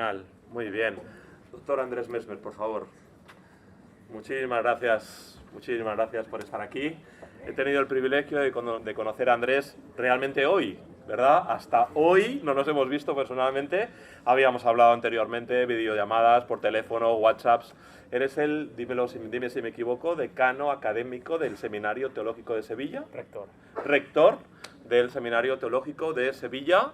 Fenomenal, muy bien. Doctor Andrés Mesmer, por favor. Muchísimas gracias por estar aquí. He tenido el privilegio de conocer a Andrés realmente hoy, ¿verdad? Hasta hoy no nos hemos visto personalmente. Habíamos hablado anteriormente, videollamadas, por teléfono, WhatsApps. Eres dime si me equivoco, decano académico del Seminario Teológico de Sevilla. Rector del Seminario Teológico de Sevilla.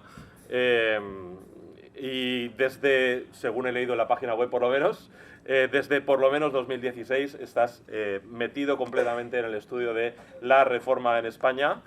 Y desde, según he leído en la página web por lo menos, desde por lo menos 2016 estás metido completamente en el estudio de la reforma en España.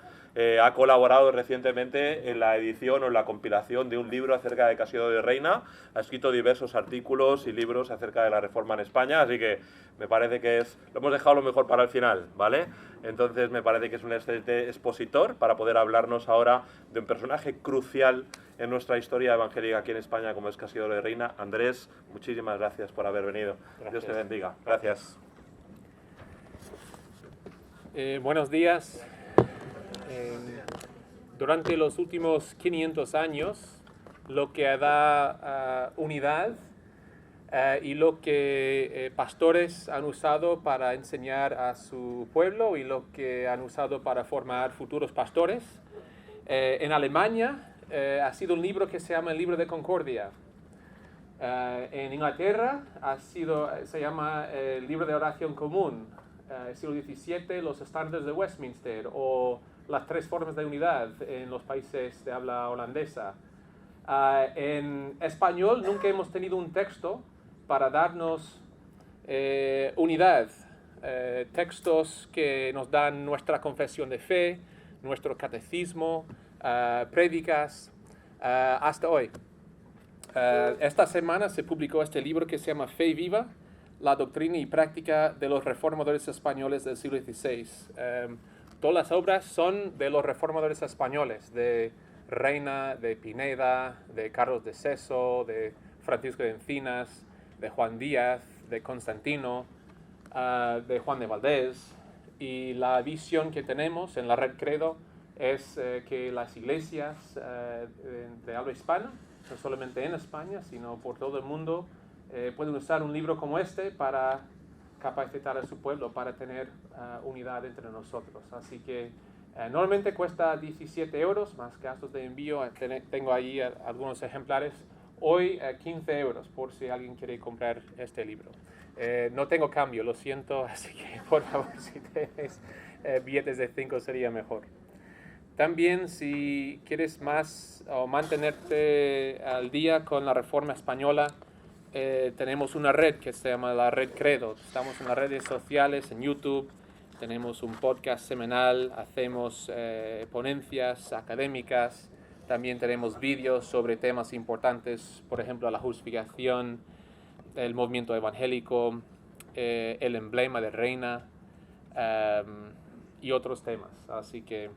Ha colaborado recientemente en la edición o en la compilación de un libro acerca de Cassiodoro de Reina. Ha escrito diversos artículos y libros acerca de la reforma en España, así que me parece que lo hemos dejado lo mejor para el final, ¿vale? Entonces me parece que es un excelente expositor para poder hablarnos ahora de un personaje crucial en nuestra historia evangélica aquí en España, como es Cassiodoro de Reina. Andrés, muchísimas gracias por haber venido. Gracias. Dios te bendiga. Gracias. Buenos días. Durante los últimos 500 años, lo que da unidad y lo que pastores han usado para enseñar a su pueblo y lo que han usado para formar futuros pastores. En Alemania ha sido un libro que se llama el Libro de Concordia. En Inglaterra se llama el Libro de Oración Común. Siglo XVII, los estándares de Westminster o las tres formas de unidad en los países de habla holandesa. En español nunca hemos tenido un texto para darnos unidad. Textos que nos dan nuestra confesión de fe, nuestro catecismo, prédicas, hasta hoy. Esta semana se publicó este libro que se llama Fe Viva, la doctrina y práctica de los reformadores españoles del siglo XVI. Todas las obras son de los reformadores españoles, de Reina, de Pineda, de Carlos de Seso, de Francisco de Encinas, de Juan Díaz, de Constantino, de Juan de Valdés. Y la visión que tenemos en la Red Credo es que las iglesias de habla hispana, no solamente en España, sino por todo el mundo, pueden usar un libro como este para capacitar a su pueblo, para tener unidad entre nosotros. Así que normalmente cuesta 17 euros, más gastos de envío. Tengo ahí algunos ejemplares. Hoy 15 euros, por si alguien quiere comprar este libro. No tengo cambio, lo siento, así que por favor, si tenéis billetes de 5 sería mejor. También, si quieres más o mantenerte al día con la reforma española, tenemos una red que se llama la Red Credo. Estamos en las redes sociales, en YouTube, tenemos un podcast semanal, hacemos ponencias académicas, también tenemos vídeos sobre temas importantes, por ejemplo, la justificación, el movimiento evangélico, el emblema de Reina y otros temas. Así que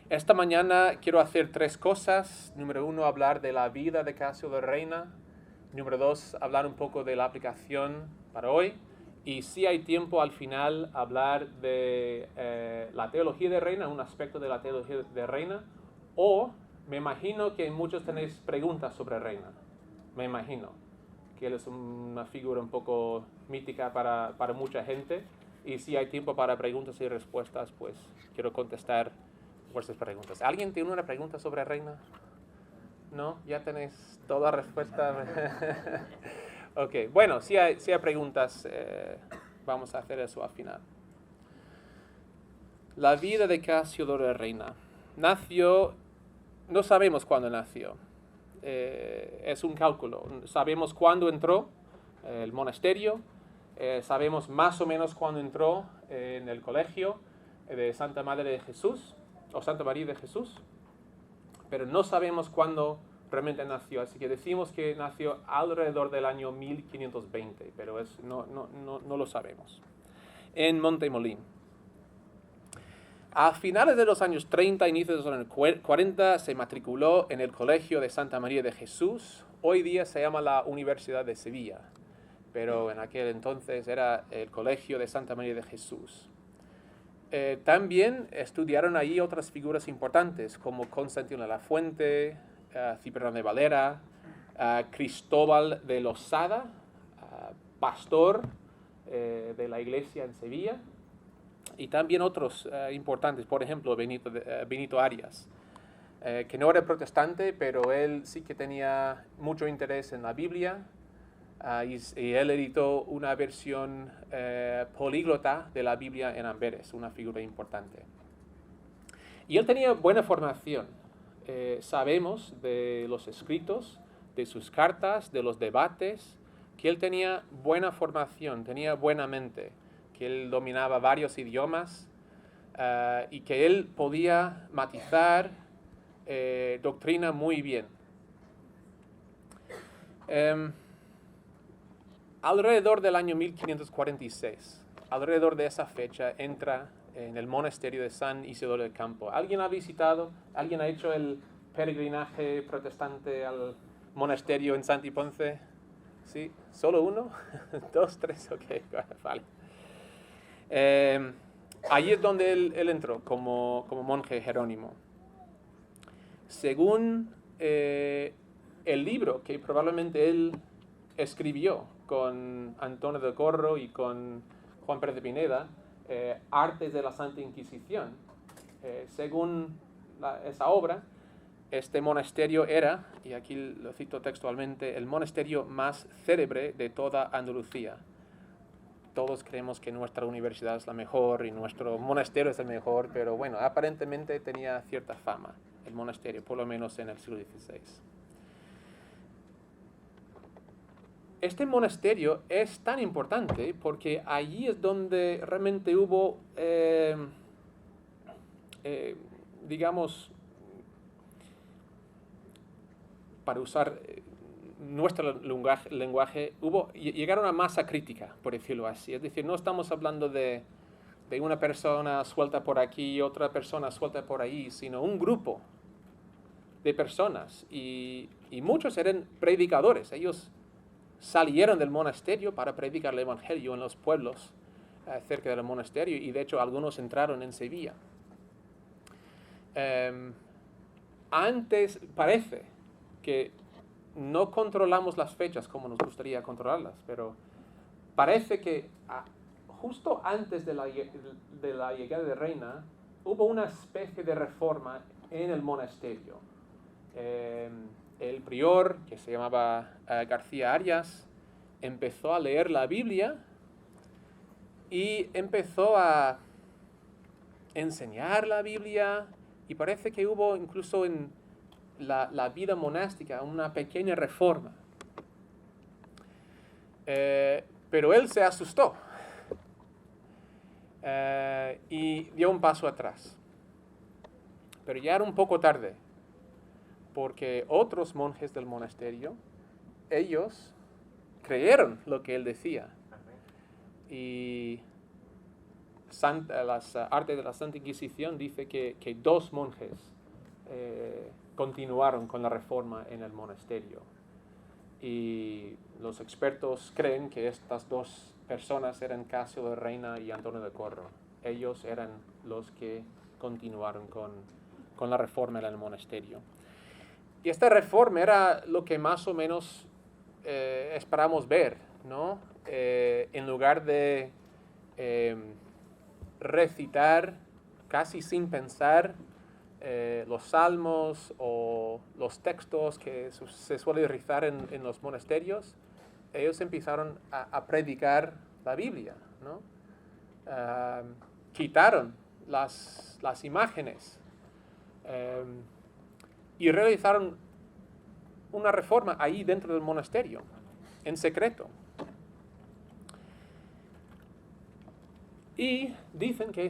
esta mañana quiero hacer 3 cosas. Número 1, hablar de la vida de Cassiodoro de Reina. Número 2, hablar un poco de la aplicación para hoy. Y si hay tiempo al final, hablar de la teología de Reina, un aspecto de la teología de Reina. O me imagino que muchos tenéis preguntas sobre Reina. Me imagino que él es una figura un poco mítica para mucha gente. Y si hay tiempo para preguntas y respuestas, pues quiero contestar vuestras preguntas. ¿Alguien tiene una pregunta sobre Reina? ¿No? ¿Ya tenéis toda respuesta? Ok, bueno, si hay preguntas, vamos a hacer eso al final. La vida de Cassiodoro de Reina. Nació, no sabemos cuándo nació. Es un cálculo. Sabemos cuándo entró el monasterio, sabemos más o menos cuándo entró en el colegio de Santa Madre de Jesús, o Santa María de Jesús, pero no sabemos cuándo realmente nació, así que decimos que nació alrededor del año 1520, pero no lo sabemos. En Montemolín. A finales de los años 30, inicios de los años 40, se matriculó en el Colegio de Santa María de Jesús. Hoy día se llama la Universidad de Sevilla, pero en aquel entonces era el Colegio de Santa María de Jesús. También estudiaron allí otras figuras importantes como Constantino de la Fuente, Cipriano de Valera, Cristóbal de Losada, pastor de la iglesia en Sevilla, y también otros importantes, por ejemplo, Benito Arias, que no era protestante, pero él sí que tenía mucho interés en la Biblia, y él editó una versión políglota de la Biblia en Amberes, una figura importante. Y él tenía buena formación. Sabemos de los escritos, de sus cartas, de los debates, que él tenía buena formación, tenía buena mente, que él dominaba varios idiomas y que él podía matizar doctrina muy bien. Alrededor del año 1546, alrededor de esa fecha, entra en el monasterio de San Isidoro del Campo. ¿Alguien ha visitado, alguien ha hecho el peregrinaje protestante al monasterio en Santiponce? ¿Sí? ¿Solo uno? ¿Dos? ¿Tres? Ok, vale. Allí es donde él entró como monje jerónimo. Según el libro que probablemente él escribió con Antonio de Corro y con Juan Pérez de Pineda, Artes de la Santa Inquisición, según esa obra, este monasterio era, y aquí lo cito textualmente, el monasterio más célebre de toda Andalucía. Todos creemos que nuestra universidad es la mejor y nuestro monasterio es el mejor, pero bueno, aparentemente tenía cierta fama el monasterio, por lo menos en el siglo XVI. Este monasterio es tan importante porque allí es donde realmente hubo, digamos, para usar nuestro lenguaje, llegaron a masa crítica, por decirlo así. Es decir, no estamos hablando de una persona suelta por aquí y otra persona suelta por ahí, sino un grupo de personas. Y muchos eran predicadores. Ellos salieron del monasterio para predicar el evangelio en los pueblos cerca del monasterio, y de hecho algunos entraron en Sevilla. Antes parece que no controlamos las fechas como nos gustaría controlarlas, pero parece que justo antes de la llegada de Reina hubo una especie de reforma en el monasterio. El prior, que se llamaba García Arias, empezó a leer la Biblia y empezó a enseñar la Biblia, y parece que hubo incluso en la vida monástica una pequeña reforma. Pero él se asustó y dio un paso atrás. Pero ya era un poco tarde, porque otros monjes del monasterio, ellos creyeron lo que él decía. Y las Artes de la Santa Inquisición dice que 2 monjes continuaron con la reforma en el monasterio. Y los expertos creen que estas 2 personas eran Casio de Reina y Antonio de Corro. Ellos eran los que continuaron con la reforma en el monasterio. Y esta reforma era lo que más o menos esperamos ver, ¿no? En lugar de recitar casi sin pensar los salmos o los textos que se suele rezar en los monasterios, ellos empezaron a predicar la Biblia, ¿no? Quitaron las imágenes y realizaron una reforma ahí dentro del monasterio, en secreto. Y dicen que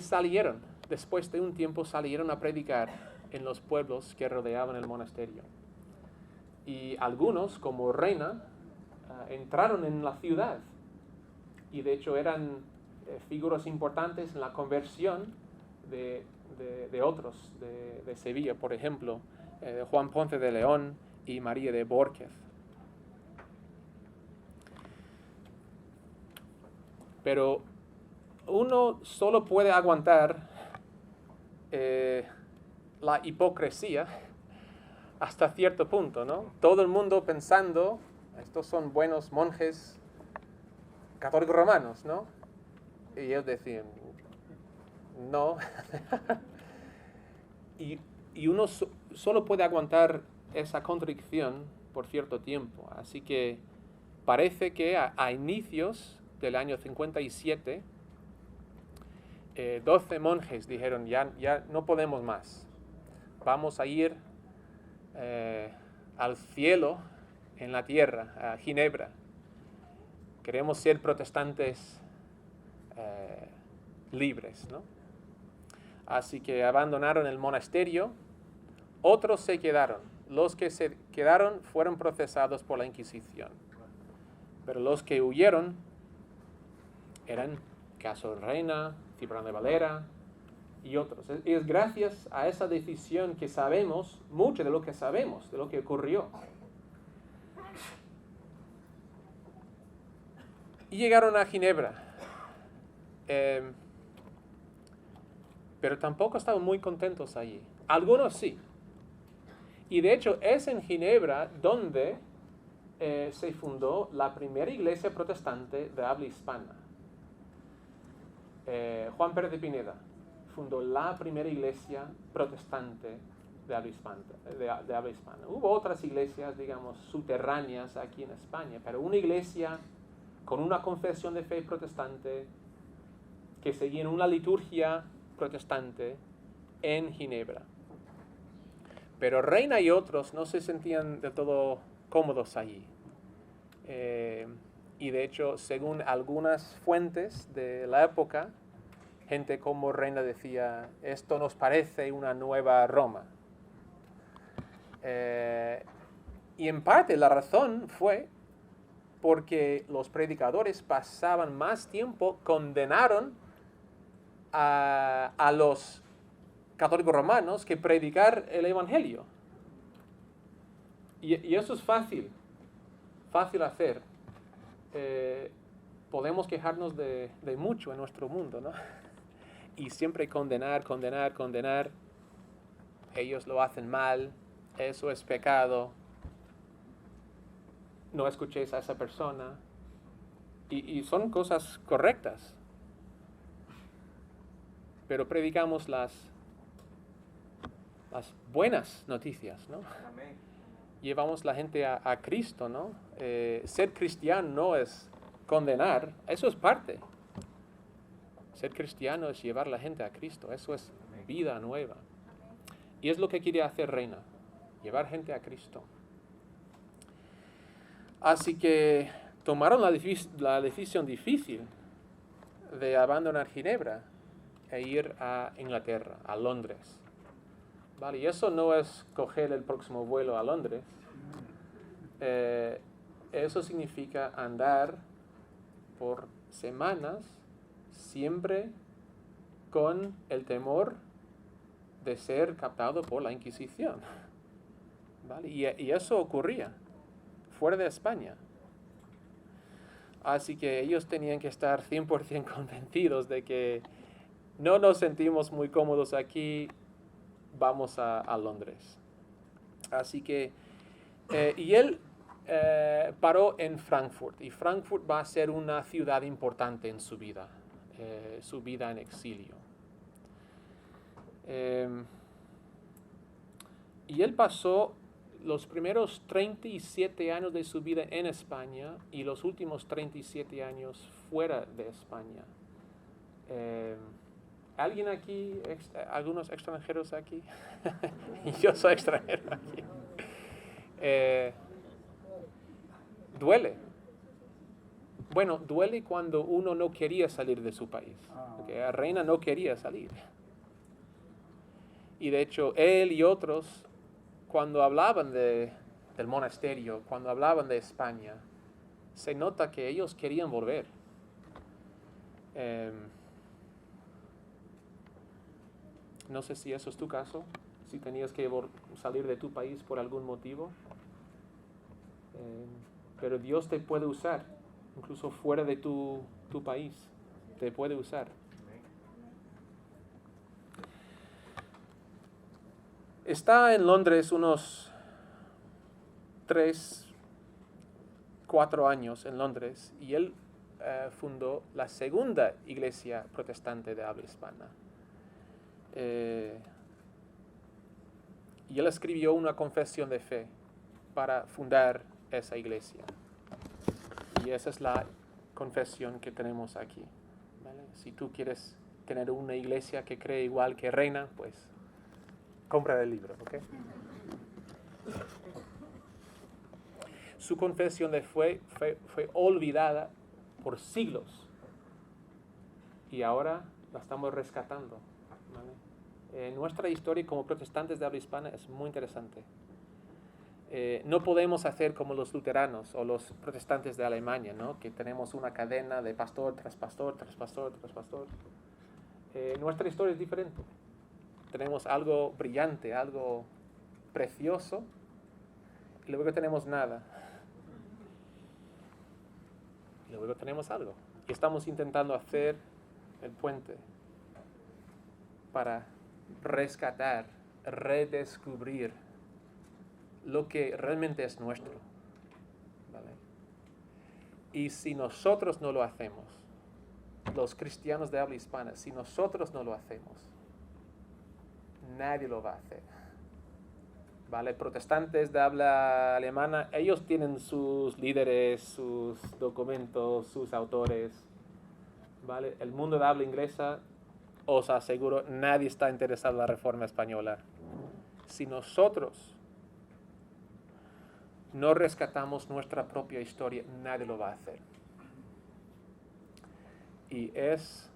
después de un tiempo salieron a predicar en los pueblos que rodeaban el monasterio. Y algunos, como Reina, entraron en la ciudad. Y de hecho eran figuras importantes en la conversión de otros, de Sevilla, por ejemplo, Juan Ponce de León y María de Bórquez. Pero uno solo puede aguantar la hipocresía hasta cierto punto, ¿no? Todo el mundo pensando, estos son buenos monjes católicos romanos, ¿no? Y ellos decían, no. y uno solo puede aguantar esa contradicción por cierto tiempo. Así que parece que a inicios del año 57, 12 monjes dijeron, ya no podemos más. Vamos a ir al cielo en la tierra, a Ginebra. Queremos ser protestantes libres, ¿no? Así que abandonaron el monasterio. Otros se quedaron. Los que se quedaron fueron procesados por la Inquisición. Pero los que huyeron eran Caso Reina, Cipriano de Valera y otros. Y es gracias a esa decisión que sabemos, mucho de lo que sabemos, de lo que ocurrió. Y llegaron a Ginebra. Pero tampoco estaban muy contentos allí. Algunos sí. Y de hecho es en Ginebra donde se fundó la primera iglesia protestante de habla hispana. Juan Pérez de Pineda fundó la primera iglesia protestante de habla hispana. Hubo otras iglesias, digamos, subterráneas aquí en España, pero una iglesia con una confesión de fe protestante que seguía una liturgia protestante en Ginebra. Pero Reina y otros no se sentían del todo cómodos allí. Y de hecho, según algunas fuentes de la época, gente como Reina decía, esto nos parece una nueva Roma. Y en parte la razón fue porque los predicadores pasaban más tiempo, condenaron a los católicos romanos que predicar el evangelio. Y eso es fácil hacer. Podemos quejarnos de mucho en nuestro mundo, ¿no? Y siempre condenar. Ellos lo hacen mal, eso es pecado. No escuchéis a esa persona. Y son cosas correctas. Pero predicamos las buenas noticias, ¿no? Amén. Llevamos la gente a Cristo, ¿no? Ser cristiano no es condenar, eso es parte. Ser cristiano es llevar la gente a Cristo, eso es vida nueva. Y es lo que quiere hacer Reina, llevar gente a Cristo. Así que tomaron la decisión difícil de abandonar Ginebra e ir a Inglaterra, a Londres. Vale, y eso no es coger el próximo vuelo a Londres. Eso significa andar por semanas siempre con el temor de ser captado por la Inquisición. ¿Vale? Y eso ocurría fuera de España. Así que ellos tenían que estar 100% convencidos de que no nos sentimos muy cómodos aquí, vamos a Londres. Así que, y él paró en Frankfurt, y Frankfurt va a ser una ciudad importante en su vida en exilio. Y él pasó los primeros 37 años de su vida en España y los últimos 37 años fuera de España. ¿Alguien aquí, algunos extranjeros aquí? Yo soy extranjero aquí. Duele. Bueno, duele cuando uno no quería salir de su país. Porque la reina no quería salir. Y de hecho, él y otros, cuando hablaban del monasterio, cuando hablaban de España, se nota que ellos querían volver. No sé si eso es tu caso, si tenías que salir de tu país por algún motivo. Pero Dios te puede usar, incluso fuera de tu país, te puede usar. Está en Londres unos 3, 4 años en Londres y él fundó la segunda iglesia protestante de habla hispana. Y él escribió una confesión de fe para fundar esa iglesia. Y esa es la confesión que tenemos aquí, ¿vale? Si tú quieres tener una iglesia que cree igual que Reina, pues compra el libro, ¿ok? Su confesión de fe fue olvidada por siglos y ahora la estamos rescatando, ¿vale? Nuestra historia como protestantes de habla hispana es muy interesante. No podemos hacer como los luteranos o los protestantes de Alemania, ¿no? Que tenemos una cadena de pastor tras pastor, tras pastor, tras pastor. Nuestra historia es diferente. Tenemos algo brillante, algo precioso, y luego tenemos nada. Y luego tenemos algo. Y estamos intentando hacer el puente para rescatar, redescubrir lo que realmente es nuestro, ¿vale? Y si nosotros no lo hacemos, los cristianos de habla hispana, si nosotros no lo hacemos, nadie lo va a hacer, ¿vale? Protestantes de habla alemana, ellos tienen sus líderes, sus documentos, sus autores, ¿vale? El mundo de habla inglesa, os aseguro, nadie está interesado en la reforma española. Si nosotros no rescatamos nuestra propia historia, nadie lo va a hacer. Y es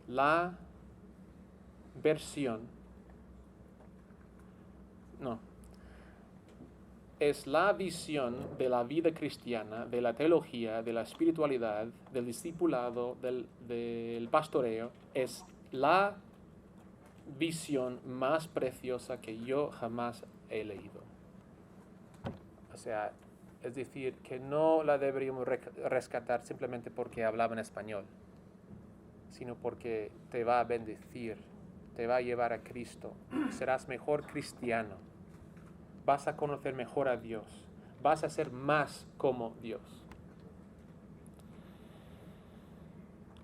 la es la visión de la vida cristiana, de la teología, de la espiritualidad, del discipulado, del pastoreo, es la visión más preciosa que yo jamás he leído. O sea, es decir, que no la deberíamos rescatar simplemente porque hablaban español, sino porque te va a bendecir, te va a llevar a Cristo, serás mejor cristiano, vas a conocer mejor a Dios, vas a ser más como Dios.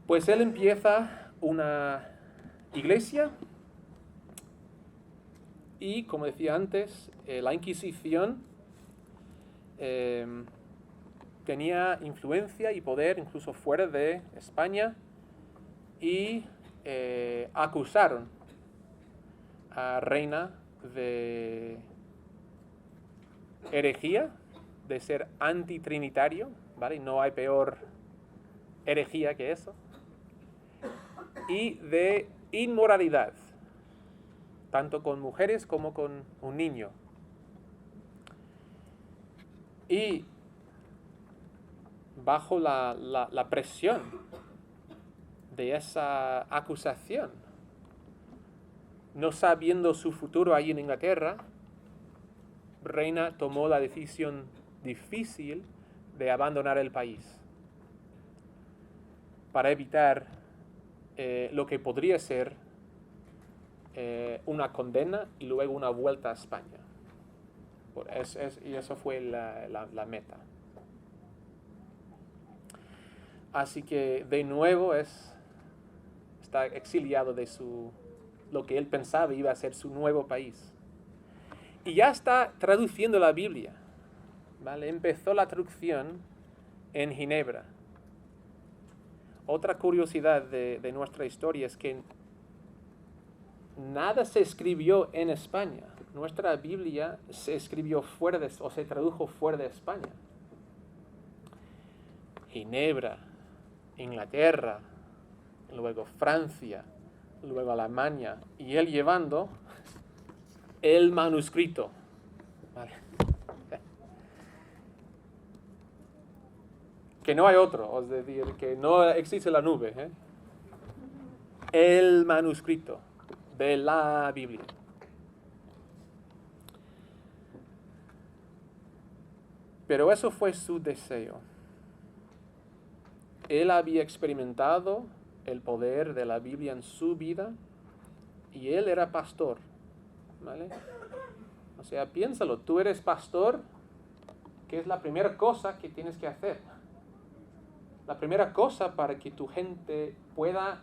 Pues él empieza una iglesia y, como decía antes, la Inquisición tenía influencia y poder incluso fuera de España y acusaron a Reina de herejía, de ser antitrinitario, ¿vale? No hay peor herejía que eso, y de inmoralidad, tanto con mujeres como con un niño. Y bajo la presión de esa acusación, no sabiendo su futuro allí en Inglaterra, Reina tomó la decisión difícil de abandonar el país para evitar lo que podría ser una condena y luego una vuelta a España. Y eso fue la meta. Así que de nuevo está exiliado de lo que él pensaba iba a ser su nuevo país. Y ya está traduciendo la Biblia, ¿vale? Empezó la traducción en Ginebra. Otra curiosidad de nuestra historia es que nada se escribió en España. Nuestra Biblia se escribió o se tradujo fuera de España. Ginebra, Inglaterra, luego Francia, luego Alemania, y él llevando el manuscrito. ¿Vale? Que no hay otro, es decir, que no existe la nube, ¿eh? El manuscrito de la Biblia. Pero eso fue su deseo. Él había experimentado el poder de la Biblia en su vida y él era pastor, ¿vale? O sea, piénsalo, tú eres pastor, ¿qué es la primera cosa que tienes que hacer? La primera cosa para que tu gente pueda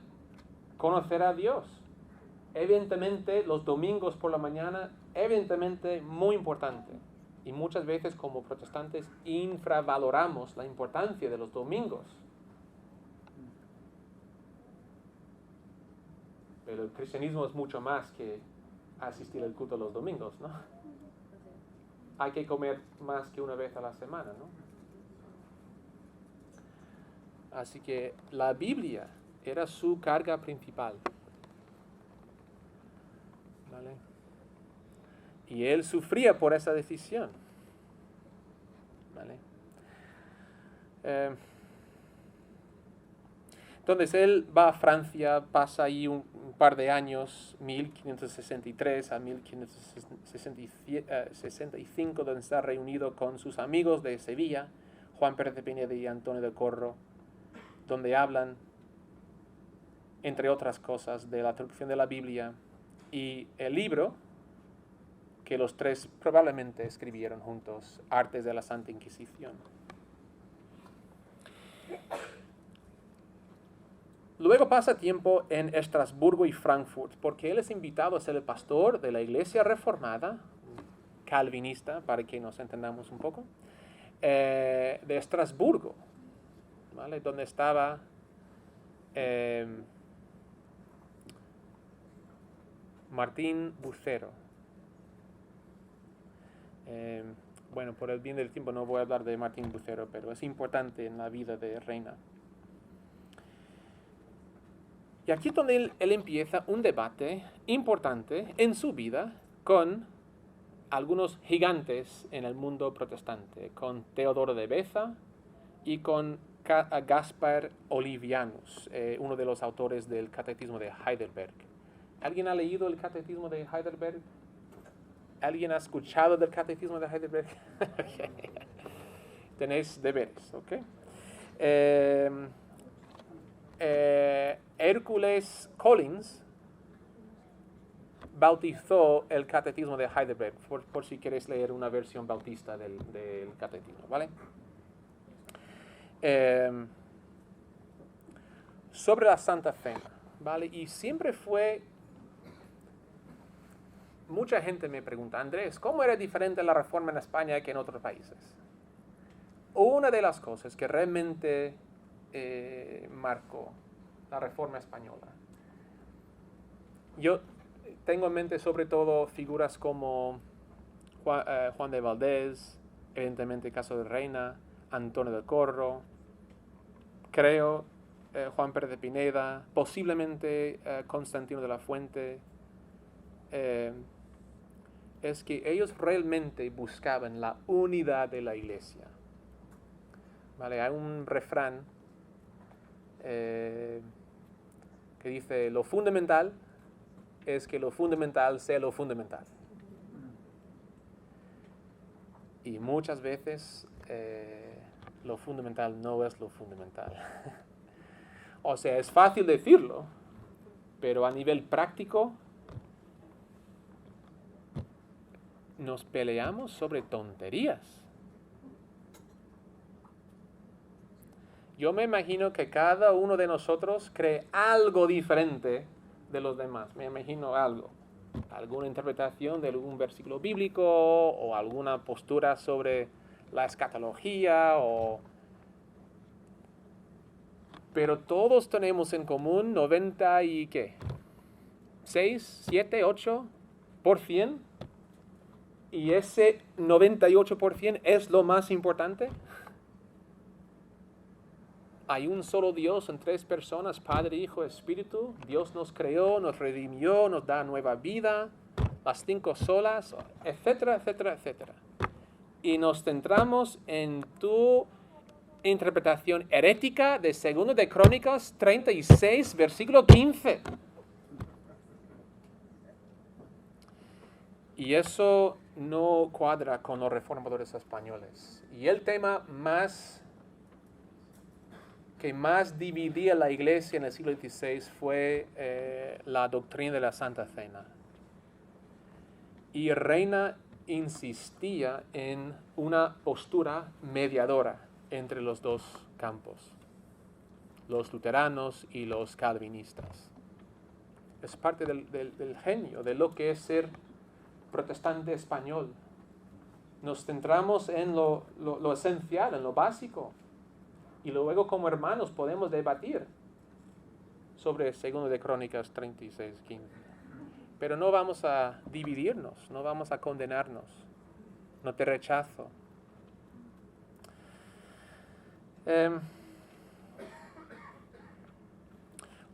conocer a Dios. Evidentemente, los domingos por la mañana, evidentemente muy importante. Y muchas veces como protestantes infravaloramos la importancia de los domingos. Pero el cristianismo es mucho más que asistir al culto los domingos, ¿no? Hay que comer más que una vez a la semana, ¿no? Así que la Biblia era su carga principal. ¿Vale? Y él sufría por esa decisión. ¿Vale? Entonces él va a Francia, pasa ahí un par de años, 1563 a 1565, donde está reunido con sus amigos de Sevilla, Juan Pérez de Pineda y Antonio de Corro, donde hablan, entre otras cosas, de la traducción de la Biblia y el libro que los tres probablemente escribieron juntos, Artes de la Santa Inquisición. Luego pasa tiempo en Estrasburgo y Frankfurt, porque él es invitado a ser el pastor de la iglesia reformada, calvinista, para que nos entendamos un poco, de Estrasburgo, ¿vale? Donde estaba Martín Bucero. Bueno, por el bien del tiempo no voy a hablar de Martín Bucero, pero es importante en la vida de Reina. Y aquí es donde él empieza un debate importante en su vida con algunos gigantes en el mundo protestante, con Teodoro de Beza y con Gaspar Olivianus, uno de los autores del Catecismo de Heidelberg. ¿Alguien ha leído el Catecismo de Heidelberg? ¿Alguien ha escuchado del Catecismo de Heidelberg? Okay. Tenéis deberes, ¿ok? Hércules Collins bautizó el Catecismo de Heidelberg, por si quieres leer una versión bautista del Catecismo, ¿vale? Sobre la Santa Cena, ¿vale? Y siempre fue... Mucha gente me pregunta, Andrés, ¿cómo era diferente la Reforma en España que en otros países? Una de las cosas que realmente marcó la Reforma española, yo tengo en mente sobre todo figuras como Juan de Valdés, evidentemente el caso de Reina, Antonio de Corro, creo Juan Pérez de Pineda, posiblemente Constantino de la Fuente. Es que ellos realmente buscaban la unidad de la iglesia. ¿Vale? Hay un refrán que dice, lo fundamental es que lo fundamental sea lo fundamental. Y muchas veces lo fundamental no es lo fundamental. O sea, es fácil decirlo, pero a nivel práctico nos peleamos sobre tonterías. Yo me imagino que cada uno de nosotros cree algo diferente de los demás. Me imagino algo. Alguna interpretación de algún versículo bíblico o alguna postura sobre la escatología pero todos tenemos en común 90 y ¿qué? 6, 7, 8%. Y ese 98% es lo más importante. Hay un solo Dios en tres personas, Padre, Hijo, Espíritu. Dios nos creó, nos redimió, nos da nueva vida, las 5 solas, etcétera, etcétera, etcétera. Y nos centramos en tu interpretación herética de 2 de Crónicas 36, versículo 15. Y eso no cuadra con los reformadores españoles. Y el tema que más dividía la iglesia en el siglo XVI fue la doctrina de la Santa Cena. Y Reina insistía en una postura mediadora entre los dos campos, los luteranos y los calvinistas. Es parte del genio, de lo que es ser protestante español. Nos centramos en lo esencial, en lo básico, y luego como hermanos podemos debatir sobre 2 de Crónicas 36:15. Pero no vamos a dividirnos, no vamos a condenarnos. No te rechazo.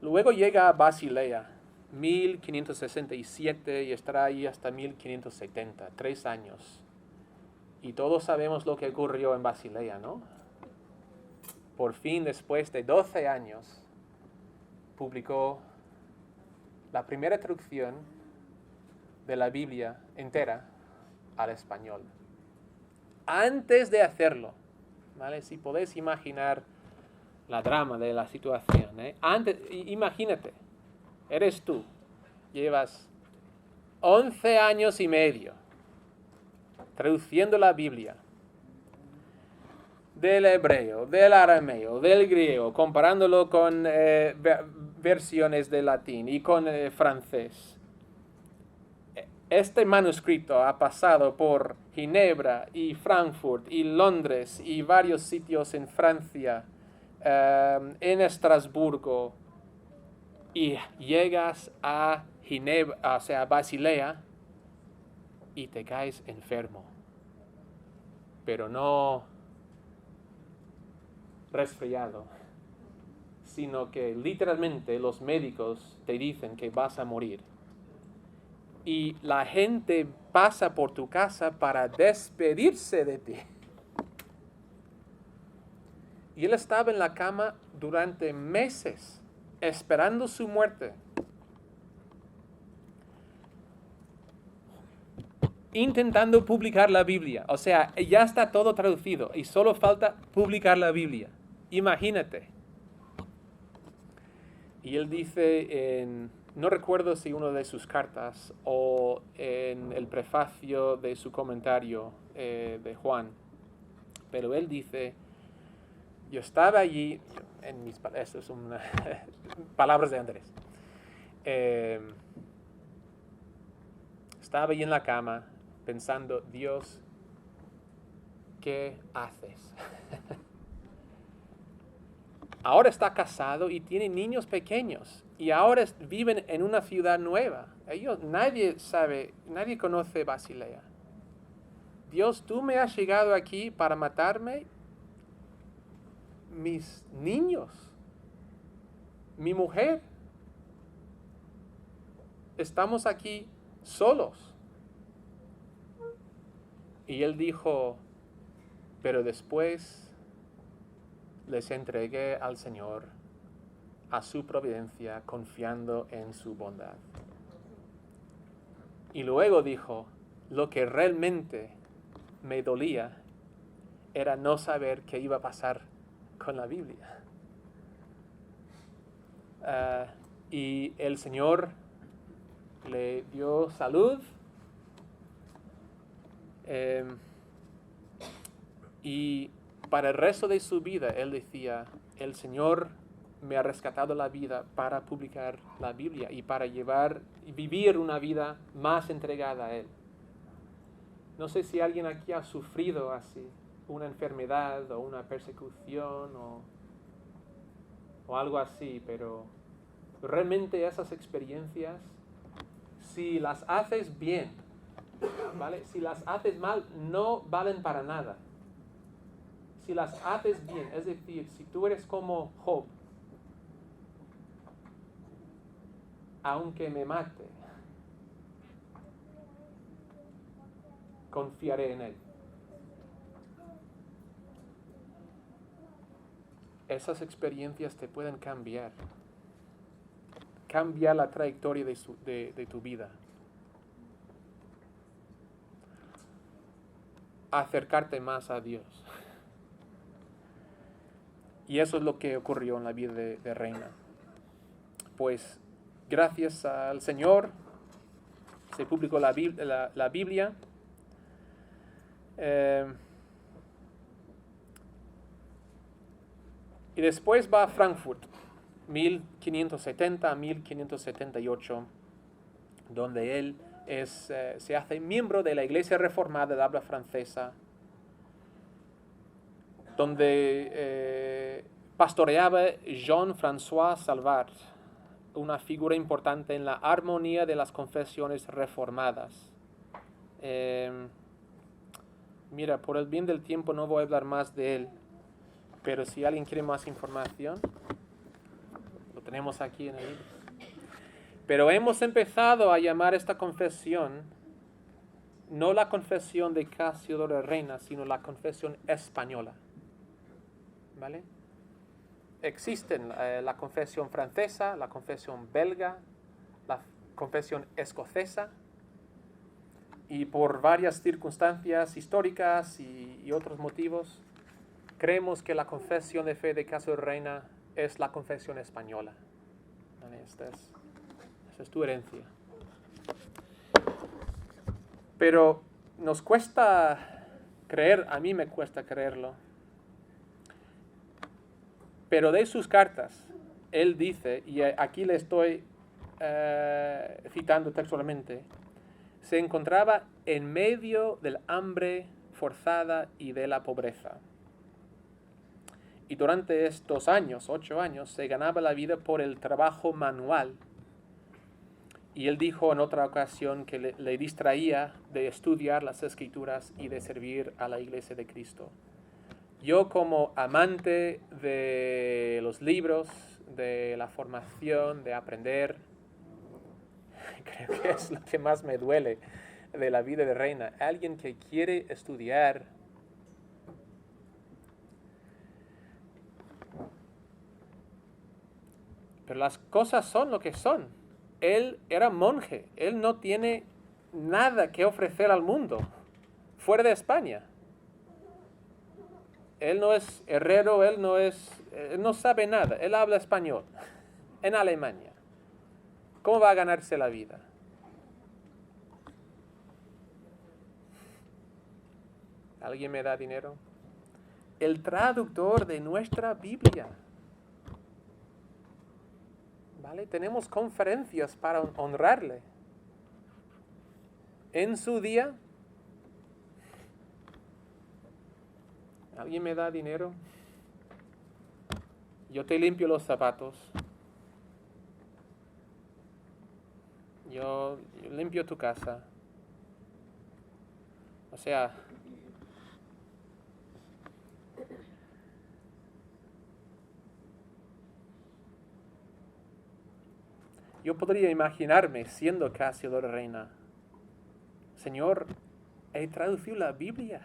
Luego llega a Basilea, 1567, y estará ahí hasta 1570, 3 años. Y todos sabemos lo que ocurrió en Basilea, ¿no? Por fin, después de 12 años, publicó la primera traducción de la Biblia entera al español. Antes de hacerlo, ¿vale? Si podéis imaginar la drama de la situación, ¿eh? Imagínate, eres tú, llevas 11 años y medio traduciendo la Biblia del hebreo, del arameo, del griego, comparándolo con versiones de latín y con francés. Este manuscrito ha pasado por Ginebra y Frankfurt y Londres y varios sitios en Francia, en Estrasburgo, y llegas a Ginebra, o sea, a Basilea, y te caes enfermo. Pero no resfriado, sino que literalmente los médicos te dicen que vas a morir. Y la gente pasa por tu casa para despedirse de ti. Y él estaba en la cama durante meses, esperando su muerte, intentando publicar la Biblia. O sea, ya está todo traducido y solo falta publicar la Biblia. Imagínate. Y él dice no recuerdo si una de sus cartas o en el prefacio de su comentario de Juan, pero él dice: yo estaba allí, estas son palabras de Andrés, estaba allí en la cama pensando: Dios, ¿qué haces? Ahora está casado y tiene niños pequeños. Y ahora viven en una ciudad nueva. Nadie conoce Basilea. Dios, tú me has llegado aquí para matarme. Mis niños, mi mujer, estamos aquí solos. Y él dijo: pero después les entregué al Señor, a su providencia, confiando en su bondad. Y luego dijo: lo que realmente me dolía era no saber qué iba a pasar con la Biblia. Y el Señor le dio salud, y para el resto de su vida él decía: el Señor me ha rescatado la vida para publicar la Biblia y para vivir una vida más entregada a Él. No sé si alguien aquí ha sufrido así, una enfermedad o una persecución o algo así, pero realmente esas experiencias, si las haces bien, ¿vale? Si las haces mal, no valen para nada. Si las haces bien, es decir, si tú eres como Job, aunque me mate, confiaré en Él. Esas experiencias te pueden cambiar la trayectoria de tu vida. Acercarte más a Dios. Y eso es lo que ocurrió en la vida de Reina. Pues gracias al Señor se publicó la Biblia. Y después va a Frankfurt, 1570 a 1578, donde él se hace miembro de la Iglesia Reformada de habla francesa, donde pastoreaba Jean-François Salvat, una figura importante en la armonía de las confesiones reformadas. Mira, por el bien del tiempo no voy a hablar más de él, pero si alguien quiere más información, lo tenemos aquí en el libro. Pero hemos empezado a llamar esta confesión no la confesión de Casiodoro de Reina, sino la confesión española. ¿Vale? Existen la confesión francesa, la confesión belga, la confesión escocesa, y por varias circunstancias históricas y otros motivos, creemos que la confesión de fe de Casiodoro de Reina es la confesión española. ¿Vale? Esta es tu herencia. Pero nos cuesta creer, a mí me cuesta creerlo. Pero de sus cartas, él dice, y aquí le estoy citando textualmente, se encontraba en medio del hambre forzada y de la pobreza. Y durante estos años, 8 años, se ganaba la vida por el trabajo manual. Y él dijo en otra ocasión que le distraía de estudiar las Escrituras y de servir a la Iglesia de Cristo. Yo, como amante de los libros, de la formación, de aprender, creo que es lo que más me duele de la vida de Reina. Alguien que quiere estudiar. Pero las cosas son lo que son. Él era monje. Él no tiene nada que ofrecer al mundo fuera de España. Él no es herrero, él no sabe nada. Él habla español en Alemania. ¿Cómo va a ganarse la vida? ¿Alguien me da dinero? El traductor de nuestra Biblia. ¿Vale? Tenemos conferencias para honrarle. En su día, ¿alguien me da dinero? Yo te limpio los zapatos. Yo limpio tu casa. O sea, yo podría imaginarme siendo Casiodoro de Reina. Señor, he traducido la Biblia.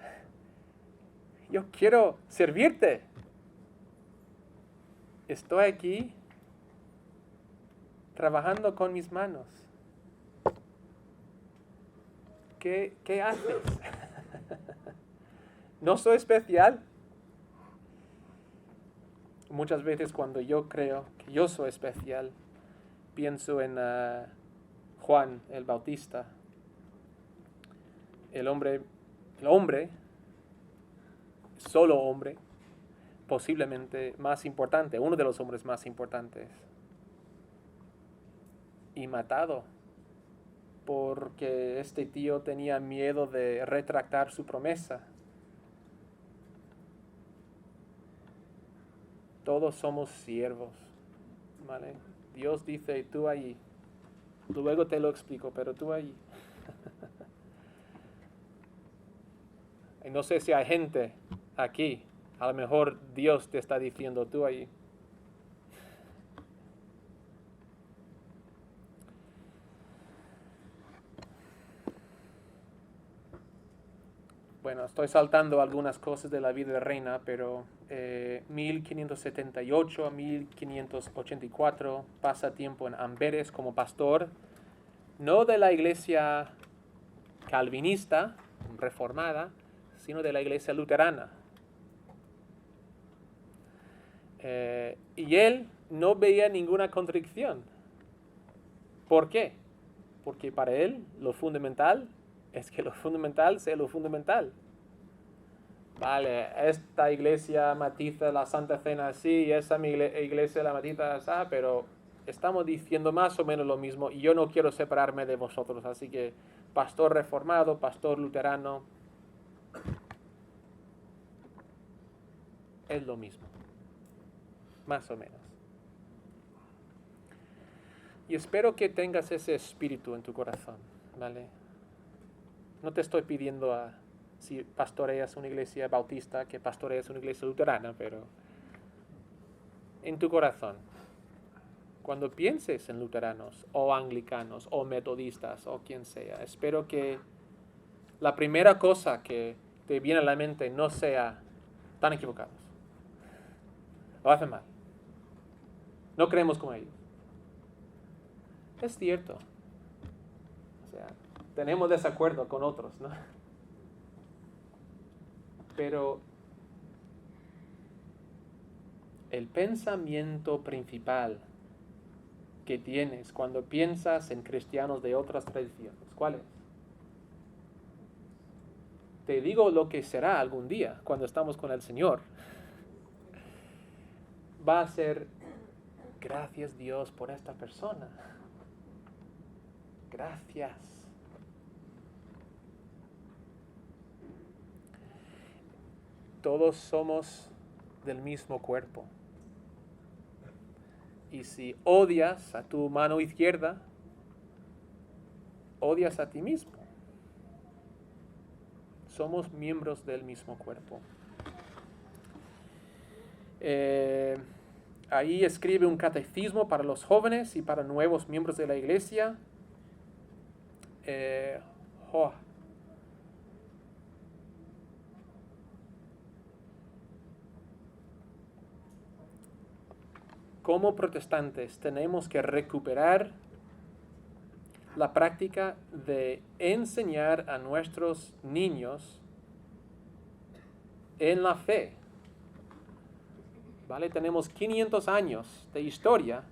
Yo quiero servirte. Estoy aquí trabajando con mis manos. ¿Qué haces? ¿No soy especial? Muchas veces cuando yo creo que yo soy especial, pienso en Juan el Bautista, el hombre, solo hombre, posiblemente más importante, uno de los hombres más importantes, y matado porque este tío tenía miedo de retractar su promesa. Todos somos siervos, ¿vale? Dios dice, tú ahí. Luego te lo explico, pero tú ahí. Y no sé si hay gente aquí. A lo mejor Dios te está diciendo, tú ahí. Bueno, estoy saltando algunas cosas de la vida de Reina, pero 1578 a 1584 pasa tiempo en Amberes como pastor, no de la iglesia calvinista, reformada, sino de la iglesia luterana. Y él no veía ninguna contradicción. ¿Por qué? Porque para él lo fundamental es que lo fundamental sea lo fundamental. vale, esta iglesia matiza la Santa Cena así y esa iglesia la matiza así, pero estamos diciendo más o menos lo mismo y yo no quiero separarme de vosotros, así que pastor reformado, pastor luterano, es lo mismo, más o menos. Y espero que tengas ese espíritu en tu corazón, ¿vale? No te estoy pidiendo si pastoreas una iglesia bautista, que pastoreas una iglesia luterana, pero en tu corazón, cuando pienses en luteranos o anglicanos o metodistas o quien sea, espero que la primera cosa que te viene a la mente no sea tan equivocados. Lo hacen mal. No creemos como ellos. Es cierto. O sea, tenemos desacuerdo con otros, ¿no? Pero el pensamiento principal que tienes cuando piensas en cristianos de otras tradiciones, ¿cuál es? Te digo lo que será algún día cuando estamos con el Señor. Va a ser, gracias Dios por esta persona. Gracias. Todos somos del mismo cuerpo. Y si odias a tu mano izquierda, odias a ti mismo. Somos miembros del mismo cuerpo. Ahí escribe un catecismo para los jóvenes y para nuevos miembros de la iglesia. Como protestantes tenemos que recuperar la práctica de enseñar a nuestros niños en la fe. ¿Vale? Tenemos 500 años de historia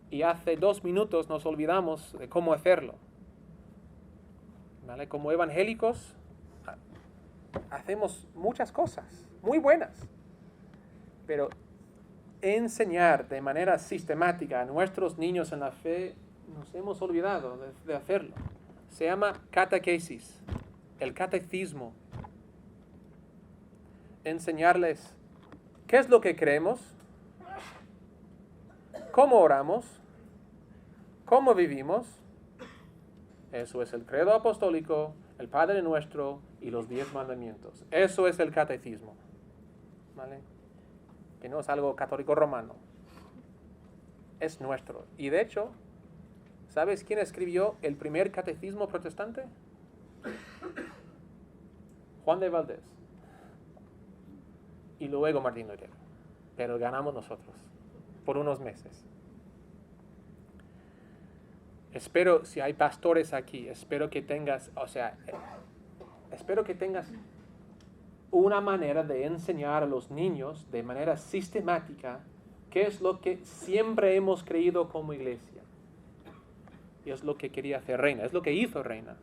y hace 2 minutos nos olvidamos de cómo hacerlo. ¿Vale? Como evangélicos hacemos muchas cosas muy buenas, pero enseñar de manera sistemática a nuestros niños en la fe, nos hemos olvidado de hacerlo. Se llama catequesis, el catecismo. Enseñarles qué es lo que creemos, cómo oramos, cómo vivimos. Eso es el credo apostólico, el Padre Nuestro y los 10 mandamientos. Eso es el catecismo. ¿Vale? Que no es algo católico romano. Es nuestro. Y de hecho, ¿sabes quién escribió el primer catecismo protestante? Juan de Valdés. Y luego Martín Lutero. Pero ganamos nosotros. Por unos meses. Espero, si hay pastores aquí, espero que tengas una manera de enseñar a los niños de manera sistemática qué es lo que siempre hemos creído como iglesia. Y es lo que quería hacer Reina, es lo que hizo Reina.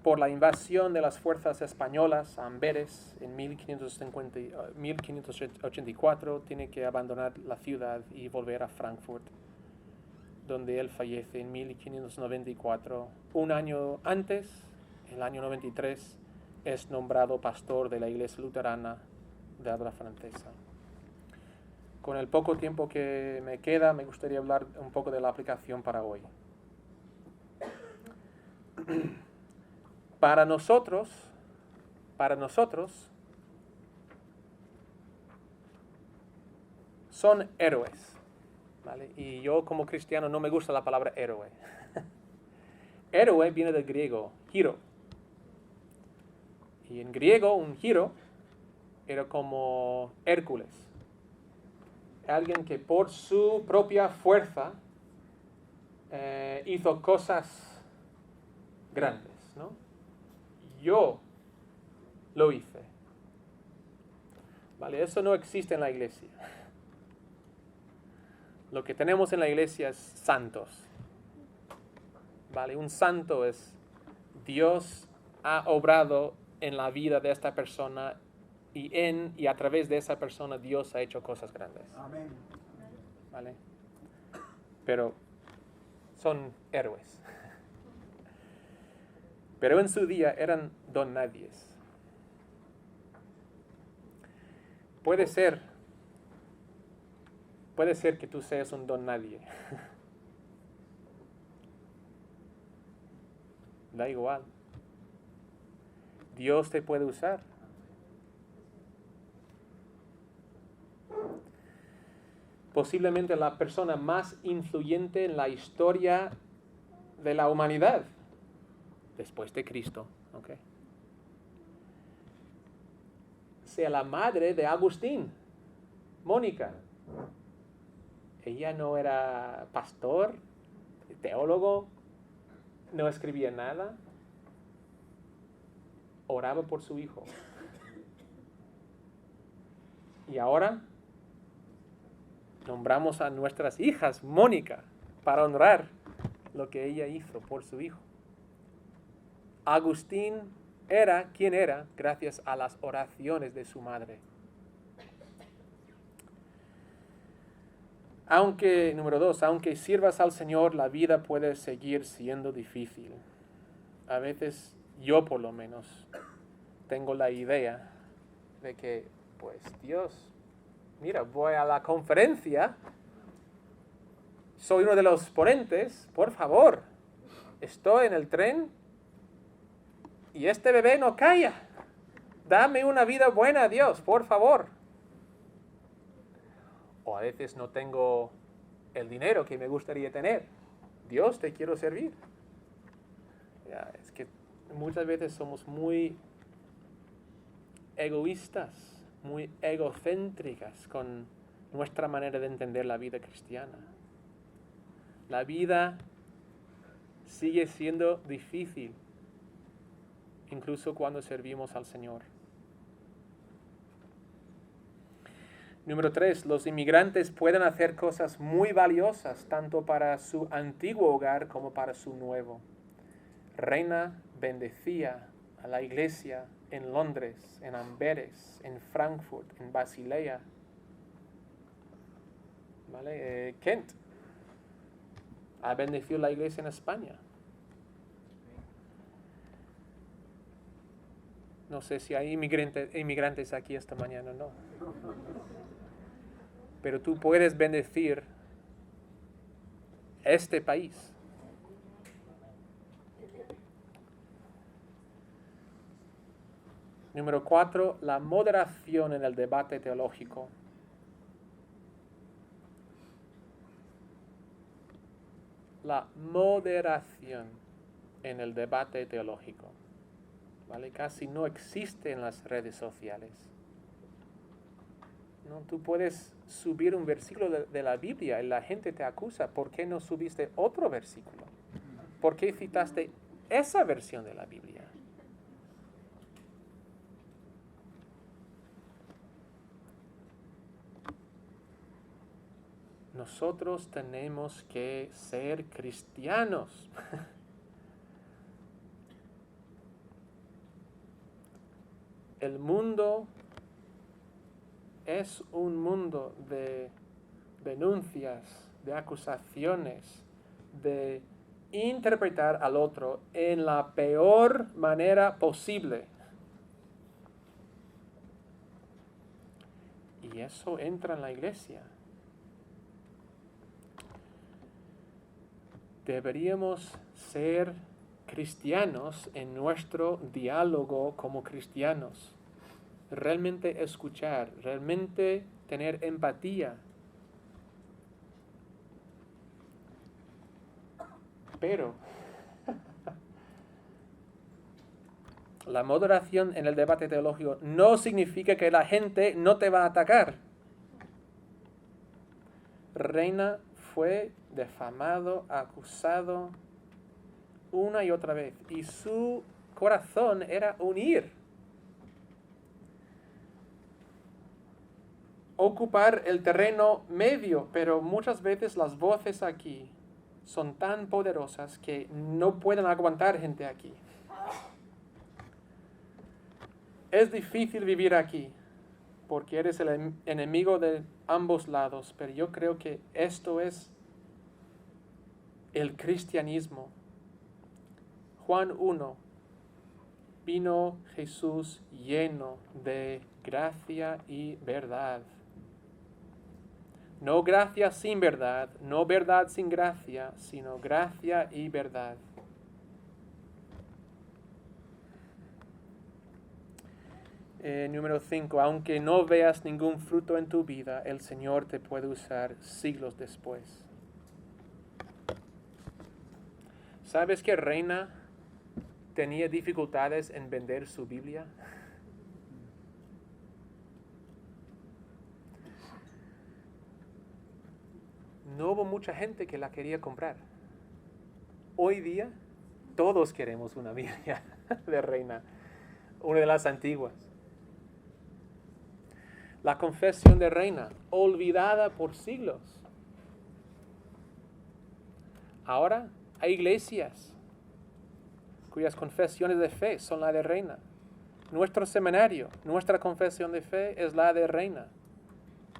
Por la invasión de las fuerzas españolas a Amberes en 1584, tiene que abandonar la ciudad y volver a Frankfurt, donde él fallece en 1594. Un año antes, en el año 93, es nombrado pastor de la iglesia luterana de habla francesa. Con el poco tiempo que me queda, me gustaría hablar un poco de la aplicación para hoy. Para nosotros, son héroes. ¿Vale? Y yo como cristiano no me gusta la palabra héroe. Héroe viene del griego, hero. Y en griego un hero era como Hércules. Alguien que por su propia fuerza hizo cosas grandes, ¿no? Yo lo hice. ¿Vale? Eso no existe en la iglesia. Lo que tenemos en la iglesia es santos. ¿vale? Un santo es Dios ha obrado en la vida de esta persona y a través de esa persona Dios ha hecho cosas grandes. Amén. ¿Vale? Pero son héroes. Pero en su día eran don nadies. Puede ser que tú seas un don nadie. Da igual. Dios te puede usar. Posiblemente la persona más influyente en la historia de la humanidad, después de Cristo, ¿ok? Sea la madre de Agustín, Mónica. Ella no era pastor, teólogo, no escribía nada, oraba por su hijo. Y ahora nombramos a nuestras hijas Mónica para honrar lo que ella hizo por su hijo. Agustín era quien era gracias a las oraciones de su madre. Número 2, aunque sirvas al Señor, la vida puede seguir siendo difícil. A veces, yo por lo menos, tengo la idea de que, pues Dios, mira, voy a la conferencia, soy uno de los ponentes, por favor, estoy en el tren y este bebé no calla. Dame una vida buena, Dios, por favor. O a veces no tengo el dinero que me gustaría tener. Dios, te quiero servir. Ya, es que muchas veces somos muy egoístas, muy egocéntricas con nuestra manera de entender la vida cristiana. La vida sigue siendo difícil, incluso cuando servimos al Señor. Número 3, los inmigrantes pueden hacer cosas muy valiosas, tanto para su antiguo hogar como para su nuevo. Reina bendecía a la iglesia en Londres, en Amberes, en Frankfurt, en Basilea. ¿Vale? Kent ha bendecido la iglesia en España. No sé si hay inmigrantes aquí esta mañana o no. Pero tú puedes bendecir este país. Número 4, la moderación en el debate teológico. La moderación en el debate teológico. ¿Vale? Casi no existe en las redes sociales. ¿No? Tú puedes subir un versículo de la Biblia y la gente te acusa. ¿Por qué no subiste otro versículo? ¿Por qué citaste esa versión de la Biblia? Nosotros tenemos que ser cristianos. El mundo es un mundo de denuncias, de acusaciones, de interpretar al otro en la peor manera posible. Y eso entra en la iglesia. Deberíamos ser cristianos en nuestro diálogo como cristianos. Realmente escuchar, realmente tener empatía. Pero la moderación en el debate teológico no significa que la gente no te va a atacar. Reina fue defamado, acusado una y otra vez, y su corazón era unir. Ocupar el terreno medio, pero muchas veces las voces aquí son tan poderosas que no pueden aguantar gente aquí. Es difícil vivir aquí porque eres el enemigo de ambos lados, pero yo creo que esto es el cristianismo. Juan 1, vino Jesús lleno de gracia y verdad. No gracia sin verdad, no verdad sin gracia, sino gracia y verdad. Número 5. Aunque no veas ningún fruto en tu vida, el Señor te puede usar siglos después. ¿Sabes que Reina tenía dificultades en vender su Biblia? No hubo mucha gente que la quería comprar. Hoy día todos queremos una Biblia de Reina, una de las antiguas. La Confesión de Reina, olvidada por siglos. Ahora hay iglesias cuyas confesiones de fe son la de Reina. Nuestro seminario, nuestra confesión de fe es la de Reina.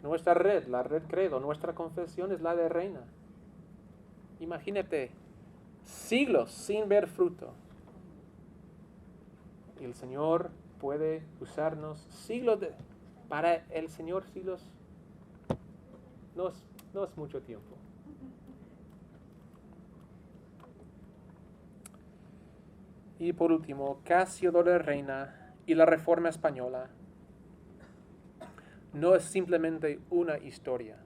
Nuestra red, la red Credo, nuestra confesión es la de Reina. Imagínate, siglos sin ver fruto. Y el Señor puede usarnos para el Señor siglos. No es mucho tiempo. Y por último, Casiodoro de Reina y la Reforma Española no es simplemente una historia.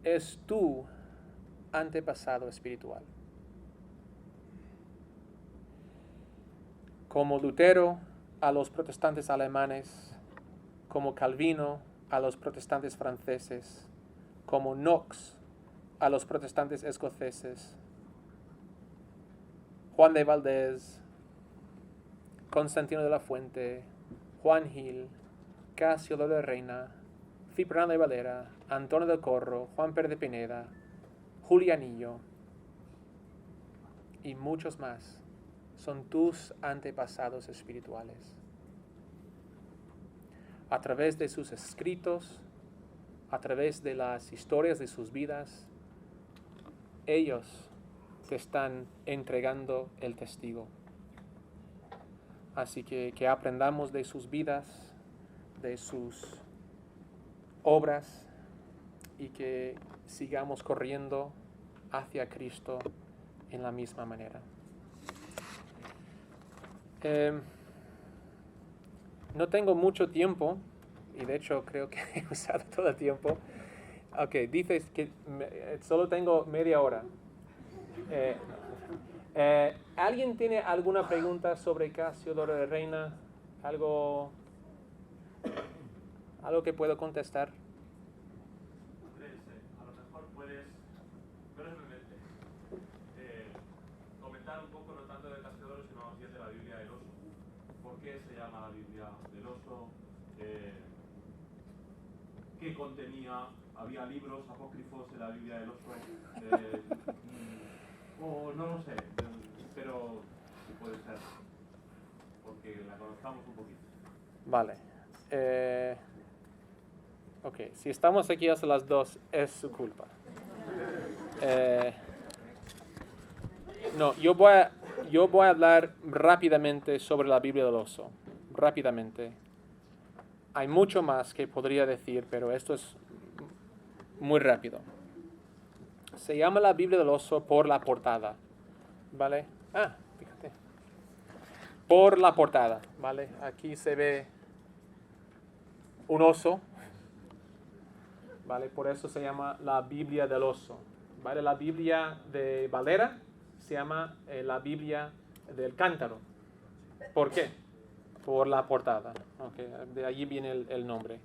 Es tu antepasado espiritual. Como Lutero a los protestantes alemanes, como Calvino a los protestantes franceses, como Knox a los protestantes escoceses, Juan de Valdés, Constantino de la Fuente, Juan Gil, Casiodoro de Reina, Cipriano de Valera, Antonio del Corro, Juan Pérez de Pineda, Julianillo y muchos más son tus antepasados espirituales. A través de sus escritos, a través de las historias de sus vidas, ellos te están entregando el testigo. Así que aprendamos de sus vidas, de sus obras y que sigamos corriendo hacia Cristo en la misma manera. No tengo mucho tiempo y de hecho creo que he usado todo el tiempo. Ok, dices que solo tengo media hora. ¿Alguien tiene alguna pregunta sobre Casiodoro de Reina? ¿Algo que puedo contestar? A lo mejor puedes brevemente comentar un poco no tanto de Casiodoro, sino más bien de la Biblia del Oso. ¿Por qué se llama la Biblia del Oso? ¿Qué contenía? ¿Había libros apócrifos en la Biblia del Oso? O no lo sé, pero puede ser, porque la conozcamos un poquito. Vale. Ok, si estamos aquí hasta las 2, es su culpa. No, yo voy a hablar rápidamente sobre la Biblia del Oso. Rápidamente. Hay mucho más que podría decir, pero esto es muy rápido. Se llama la Biblia del Oso por la portada, ¿vale? Fíjate. Por la portada, ¿vale? Aquí se ve un oso, ¿vale? Por eso se llama la Biblia del Oso, ¿vale? La Biblia de Valera se llama la Biblia del Cántaro. ¿Por qué? Por la portada. Okay, de allí viene el nombre.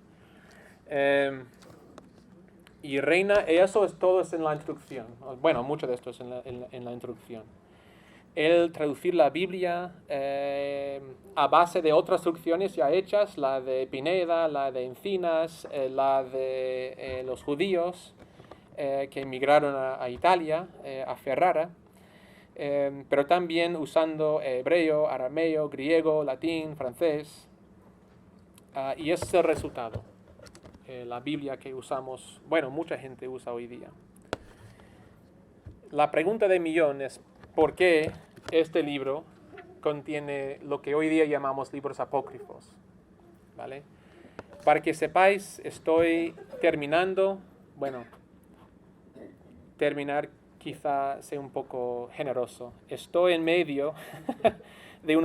Y Reina, eso es todo en la introducción. Bueno, mucho de esto es en la introducción. el traducir la Biblia a base de otras traducciones ya hechas, la de Pineda, la de Encinas, la de los judíos que emigraron a Italia, a Ferrara, pero también usando hebreo, arameo, griego, latín, francés, y ese es el resultado. La Biblia que usamos, bueno, mucha gente usa hoy día. La pregunta de millón es, ¿por qué este libro contiene lo que hoy día llamamos libros apócrifos? ¿Vale? Para que sepáis, estoy terminando, bueno, terminar quizá sea un poco generoso. Estoy en medio de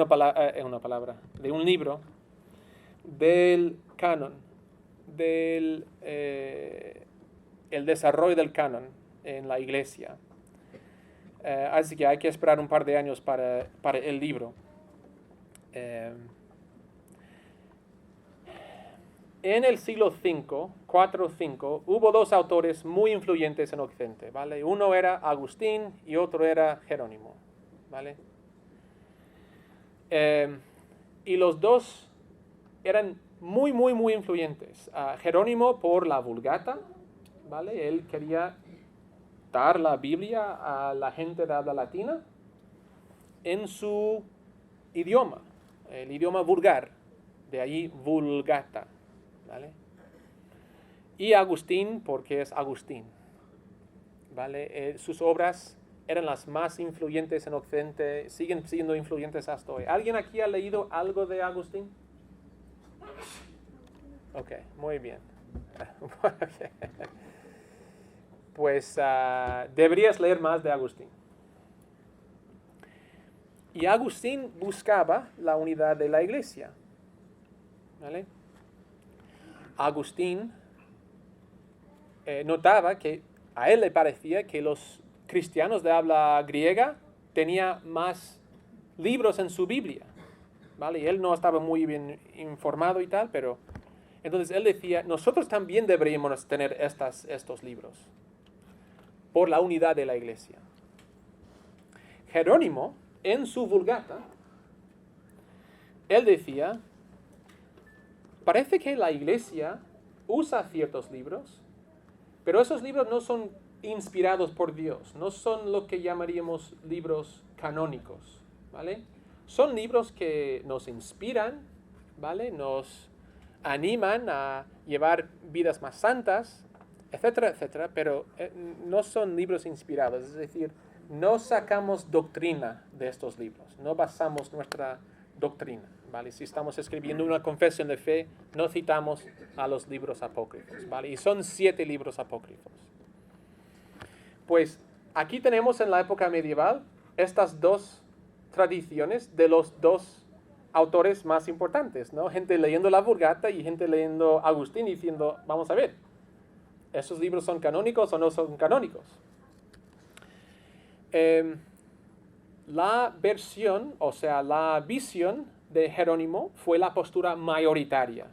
de un libro del canon, del el desarrollo del canon en la iglesia. Así que hay que esperar un par de años para el libro. En el siglo V, 4 o 5, hubo dos autores muy influyentes en Occidente, ¿vale? Uno era Agustín y otro era Jerónimo, ¿vale? Y los dos eran muy, muy, muy influyentes. Jerónimo por la Vulgata, ¿vale? Él quería dar la Biblia a la gente de habla latina en su idioma, el idioma vulgar, de ahí Vulgata, ¿vale? Y Agustín porque es Agustín, ¿vale? Sus obras eran las más influyentes en Occidente, siguen siendo influyentes hasta hoy. ¿Alguien aquí ha leído algo de Agustín? Ok, muy bien. Pues deberías leer más de Agustín. Y Agustín buscaba la unidad de la iglesia, ¿vale? Agustín notaba que a él le parecía que los cristianos de habla griega tenían más libros en su Biblia, ¿vale? Y él no estaba muy bien informado y tal, pero entonces él decía, nosotros también deberíamos tener estos libros por la unidad de la iglesia. Jerónimo, en su Vulgata, él decía, parece que la iglesia usa ciertos libros, pero esos libros no son inspirados por Dios, no son lo que llamaríamos libros canónicos, ¿vale? Son libros que nos inspiran, ¿vale? Nos animan a llevar vidas más santas, etcétera, etcétera, pero no son libros inspirados, es decir, no sacamos doctrina de estos libros, no basamos nuestra doctrina, ¿vale? Si estamos escribiendo una confesión de fe, no citamos a los libros apócrifos, ¿vale? Y son 7 libros apócrifos. Pues aquí tenemos en la época medieval estas dos tradiciones de los dos autores más importantes, ¿no? Gente leyendo la Vulgata y gente leyendo Agustín diciendo, vamos a ver, ¿esos libros son canónicos o no son canónicos? La versión, o sea, la visión de Jerónimo fue la postura mayoritaria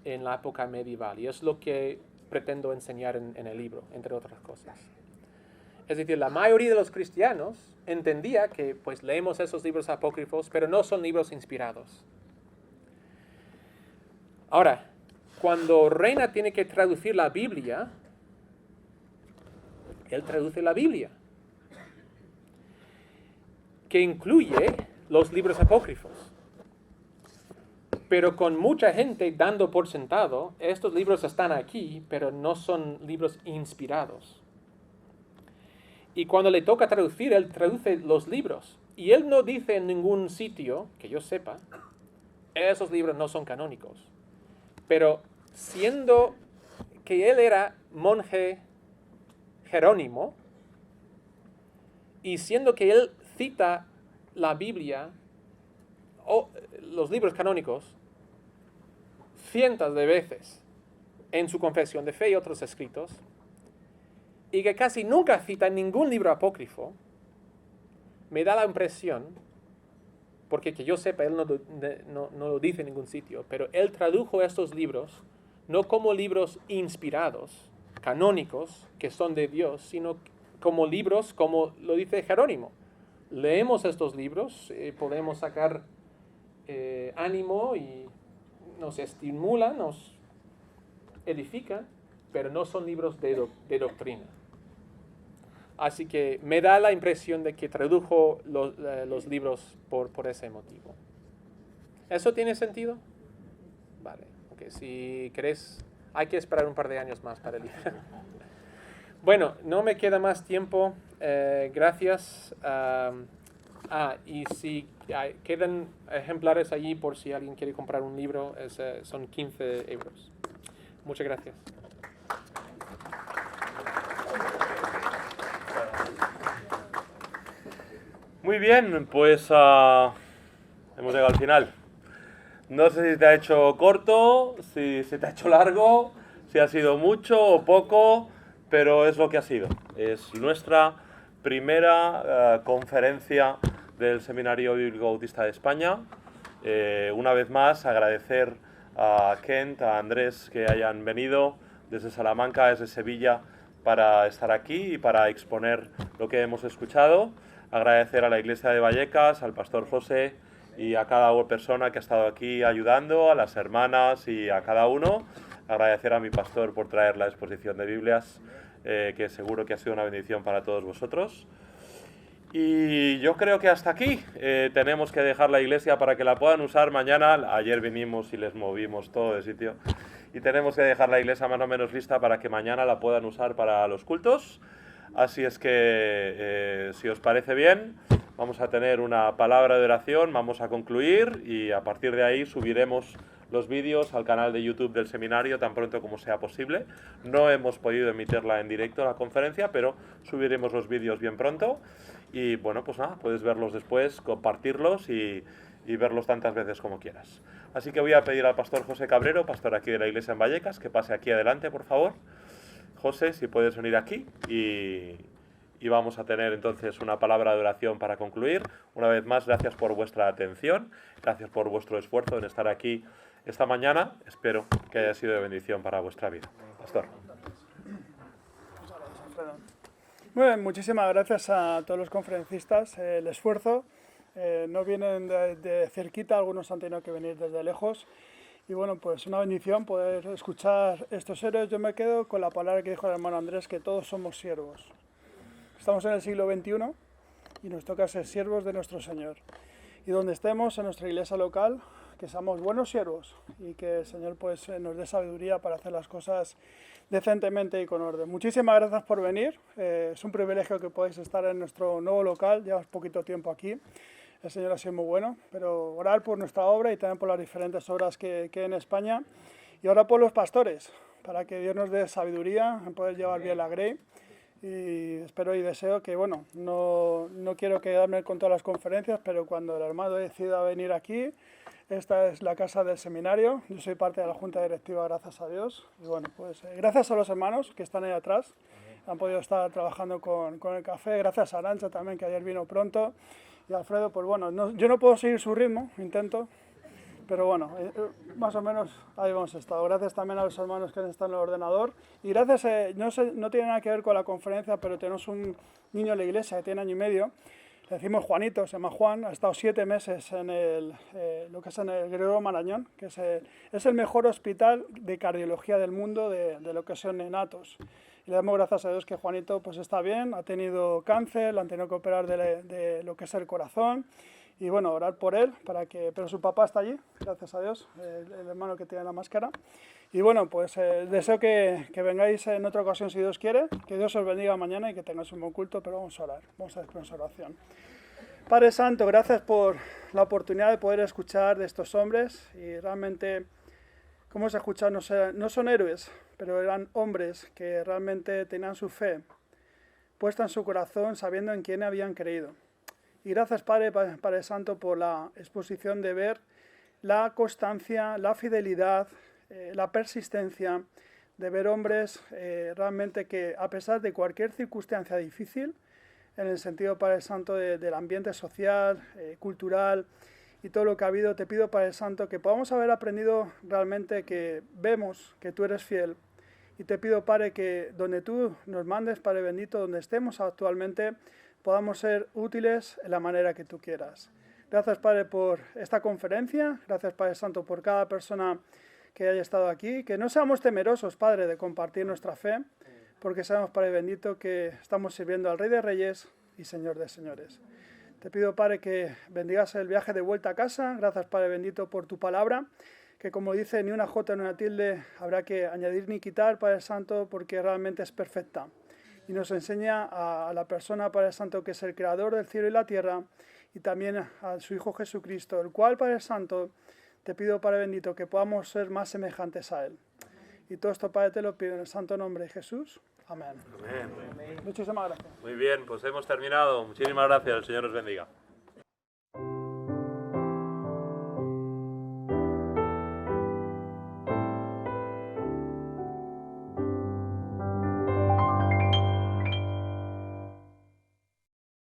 en la época medieval, y es lo que pretendo enseñar en el libro, entre otras cosas. Es decir, la mayoría de los cristianos entendía que pues leemos esos libros apócrifos, pero no son libros inspirados. Ahora, cuando Reina tiene que traducir la Biblia, él traduce la Biblia, que incluye los libros apócrifos. Pero con mucha gente dando por sentado, estos libros están aquí, pero no son libros inspirados. Y cuando le toca traducir, él traduce los libros. Y él no dice en ningún sitio, que yo sepa, esos libros no son canónicos. Pero siendo que él era monje Jerónimo, y siendo que él cita la Biblia o los libros canónicos cientos de veces en su confesión de fe y otros escritos, y que casi nunca cita ningún libro apócrifo, me da la impresión, porque que yo sepa, él no lo dice en ningún sitio, pero él tradujo estos libros no como libros inspirados, canónicos, que son de Dios, sino como libros, como lo dice Jerónimo, leemos estos libros, podemos sacar ánimo y nos estimula, nos edifica, pero no son libros de doctrina. Así que me da la impresión de que tradujo los libros por ese motivo. ¿Eso tiene sentido? Vale, okay. Si querés, hay que esperar un par de años más para el libro. Bueno, no me queda más tiempo. Gracias. Y si quedan ejemplares allí por si alguien quiere comprar un libro, son 15 euros. Muchas gracias. Muy bien, pues hemos llegado al final. No sé si te ha hecho corto, si se te ha hecho largo, si ha sido mucho o poco, pero es lo que ha sido. Es nuestra primera conferencia del Seminario Bíblico Bautista de España. Una vez más, agradecer a Kent, a Andrés que hayan venido desde Salamanca, desde Sevilla, para estar aquí y para exponer lo que hemos escuchado. Agradecer a la Iglesia de Vallecas, al Pastor José y a cada persona que ha estado aquí ayudando, a las hermanas y a cada uno. Agradecer a mi pastor por traer la exposición de Biblias, que seguro que ha sido una bendición para todos vosotros. Y yo creo que hasta aquí. Tenemos que dejar la iglesia para que la puedan usar mañana. Ayer vinimos y les movimos todo de sitio. Y tenemos que dejar la iglesia más o menos lista para que mañana la puedan usar para los cultos. Así es que, si os parece bien, vamos a tener una palabra de oración, vamos a concluir y a partir de ahí subiremos los vídeos al canal de YouTube del seminario tan pronto como sea posible. No hemos podido emitirla en directo la conferencia, pero subiremos los vídeos bien pronto. Y bueno, pues nada, puedes verlos después, compartirlos y verlos tantas veces como quieras. Así que voy a pedir al pastor José Cabrero, pastor aquí de la iglesia en Vallecas, que pase aquí adelante, por favor. José, si puedes venir aquí y vamos a tener entonces una palabra de oración para concluir. Una vez más, gracias por vuestra atención, gracias por vuestro esfuerzo en estar aquí esta mañana. Espero que haya sido de bendición para vuestra vida. Pastor. Muy bien, muchísimas gracias a todos los conferencistas. El esfuerzo, no vienen de cerquita, algunos han tenido que venir desde lejos. Y bueno, pues una bendición poder escuchar estos héroes. Yo me quedo con la palabra que dijo el hermano Andrés, que todos somos siervos. Estamos en el siglo XXI y nos toca ser siervos de nuestro Señor. Y donde estemos, en nuestra iglesia local, que seamos buenos siervos y que el Señor pues nos dé sabiduría para hacer las cosas decentemente y con orden. Muchísimas gracias por venir. Es un privilegio que podáis estar en nuestro nuevo local. Llevamos poquito tiempo aquí. El Señor ha sido muy bueno, pero orar por nuestra obra y también por las diferentes obras que hay en España. Y orar por los pastores, para que Dios nos dé sabiduría en poder llevar bien la Grey. Y espero y deseo que, bueno, no quiero quedarme con todas las conferencias, pero cuando el hermano decida venir aquí, esta es la casa del seminario. Yo soy parte de la junta directiva, gracias a Dios. Y bueno, pues gracias a los hermanos que están ahí atrás. Han podido estar trabajando con el café. Gracias a Arantxa también, que ayer vino pronto. Y Alfredo, pues bueno, yo no puedo seguir su ritmo, intento, pero bueno, más o menos ahí hemos estado. Gracias también a los hermanos que están en el ordenador. Y gracias, no tiene nada que ver con la conferencia, pero tenemos un niño en la iglesia que tiene 1 año y medio. Le decimos Juanito, se llama Juan, ha estado 7 meses en lo que es en el Gregorio Marañón, que es el mejor hospital de cardiología del mundo de lo que son neonatos. Y le damos gracias a Dios que Juanito pues está bien, ha tenido cáncer, le han tenido que operar de lo que es el corazón. Y bueno, orar por él, pero su papá está allí, gracias a Dios, el hermano que tiene la máscara. Y bueno, pues deseo que vengáis en otra ocasión si Dios quiere, que Dios os bendiga mañana y que tengáis un buen culto, pero vamos a orar, vamos a despedir nuestra oración. Padre Santo, gracias por la oportunidad de poder escuchar de estos hombres y realmente, como hemos escuchado, no son héroes, pero eran hombres que realmente tenían su fe puesta en su corazón sabiendo en quién habían creído. Y gracias, Padre Santo, por la exposición de ver la constancia, la fidelidad, la persistencia, de ver hombres realmente que, a pesar de cualquier circunstancia difícil, en el sentido, Padre Santo, del ambiente social, cultural y todo lo que ha habido, te pido, Padre Santo, que podamos haber aprendido realmente que vemos que tú eres fiel. Y te pido, Padre, que donde tú nos mandes, Padre bendito, donde estemos actualmente, podamos ser útiles en la manera que tú quieras. Gracias, Padre, por esta conferencia. Gracias, Padre Santo, por cada persona que haya estado aquí. Que no seamos temerosos, Padre, de compartir nuestra fe, porque sabemos, Padre bendito, que estamos sirviendo al Rey de Reyes y Señor de Señores. Te pido, Padre, que bendigas el viaje de vuelta a casa. Gracias, Padre bendito, por tu palabra, que como dice, ni una jota ni una tilde habrá que añadir ni quitar, Padre Santo, porque realmente es perfecta. Y nos enseña a la persona, Padre Santo, que es el creador del cielo y la tierra, y también a su Hijo Jesucristo, el cual, Padre Santo, te pido, Padre bendito, que podamos ser más semejantes a Él. Y todo esto, Padre, te lo pido en el santo nombre de Jesús. Amén. Amén. Muchísimas gracias. Muy bien, pues hemos terminado. Muchísimas gracias. El Señor os bendiga.